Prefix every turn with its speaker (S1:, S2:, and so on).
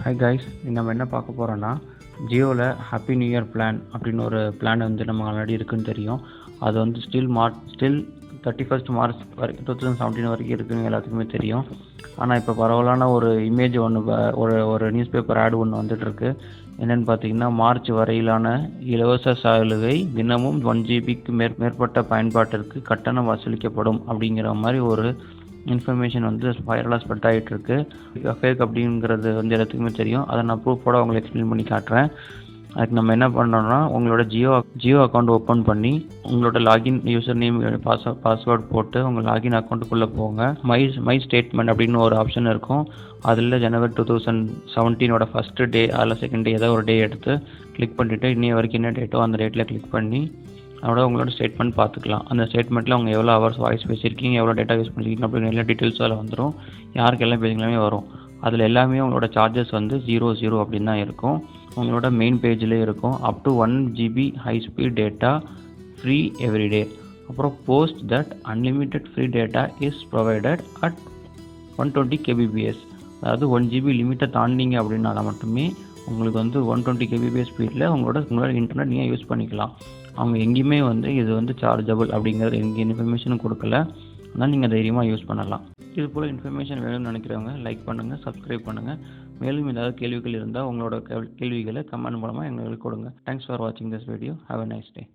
S1: Hi guys, நம்ம என்ன பார்க்க போகிறோன்னா ஜியோவில் ஹாப்பி நியூ இயர் பிளான் அப்படின்னு ஒரு பிளான் வந்து நம்ம ஆல்ரெடி இருக்குன்னு தெரியும். அது வந்து ஸ்டில் 31 மார்ச் வரைக்கும் 2017 வரைக்கும் இருக்குன்னு எல்லாத்துக்குமே தெரியும். ஆனால் இப்போ பரவலான ஒரு இமேஜ் ஒரு நியூஸ் பேப்பர் ஆட் ஒன்று வந்துட்டுருக்கு. என்னென்னு பார்த்தீங்கன்னா, மார்ச் வரையிலான இலவச சலுகை தினமும் 1 ஜிபிக்கு மேற்பட்ட பயன்பாட்டிற்கு கட்டணம் வசூலிக்கப்படும் அப்படிங்கிற மாதிரி ஒரு இன்ஃபர்மேஷன் வந்து வைரலாக ஸ்ப்ரெட் ஆகிட்டு இருக்கு. ஃபேக் அப்படிங்கிறது வந்து எல்லாத்துக்குமே தெரியும். அதை நான் ப்ரூஃபோட உங்களுக்கு எக்ஸ்பிளைன் பண்ணி காட்டுறேன். அதுக்கு நம்ம என்ன பண்ணோம்னா, உங்களோட ஜியோ அக்கௌண்ட் ஓப்பன் பண்ணி உங்களோட லாகின் யூசர் நேம் பாஸ்வேர்ட் போட்டு உங்கள் லாகின் அக்கௌண்ட்டுக்குள்ளே போங்க. மை ஸ்டேட்மெண்ட் அப்படின்னு ஒரு ஆப்ஷன் இருக்கும். அதில் ஜனவரி 2017 ஃபஸ்ட்டு டே அதில் செகண்ட் டே ஏதாவது ஒரு டே எடுத்து கிளிக் பண்ணிவிட்டு இன்னைய வரைக்கும் என்ன டேட்டோ அந்த டேட்டில் கிளிக் பண்ணி அதோட உங்களோட ஸ்டேட்மெண்ட் பார்த்துக்கலாம். அந்த ஸ்டேட்மெண்ட்டில் அவங்க எவ்வளோ ஹவர்ஸ் வாய்ஸ் பேசியிருக்கீங்க, எவ்வளோ டேட்டா யூஸ் பண்ணியிருக்கீங்க அப்படின்னு எல்லா டீட்டெயில்ஸும் அதில் வந்துடும். யாருக்கு எல்லாம் பேசிங்களாமே வரும். அதில் எல்லாமே உங்களோட சார்ஜஸ் வந்து 0 அப்படின்னு தான் இருக்கும். உங்களோட மெயின் பேஜ்லேயே இருக்கும். Up to 1 GB high speed data free everyday. அப்புறம் post that unlimited free data is provided at 120 kbps. அதாவது 1 GB லிமிட்டை தாண்டிங்க அப்படின்னால மட்டுமே உங்களுக்கு வந்து 120 kbps ஸ்பீடில் உங்களோட இன்டர்நெட் நீங்கள் யூஸ் பண்ணிக்கலாம். அவங்க எங்கேயுமே வந்து இது வந்து சார்ஜபிள் அப்படிங்கிறது எங்கே இன்ஃபர்மேஷனும் கொடுக்கல. அதனால் நீங்கள் தைரியமாக யூஸ் பண்ணலாம். இது போல் இன்ஃபர்மேஷன் வேணும்னு நினைக்கிறவங்க லைக் பண்ணுங்கள், சப்ஸ்கிரைப் பண்ணுங்கள். மேலும் ஏதாவது கேள்விகள் இருந்தால் உங்களோட கேள்விகளை கமெண்ட் மூலமாக எங்களுக்கு கொடுங்க. தேங்க்ஸ் ஃபார் வாட்சிங் this video. Have a nice day.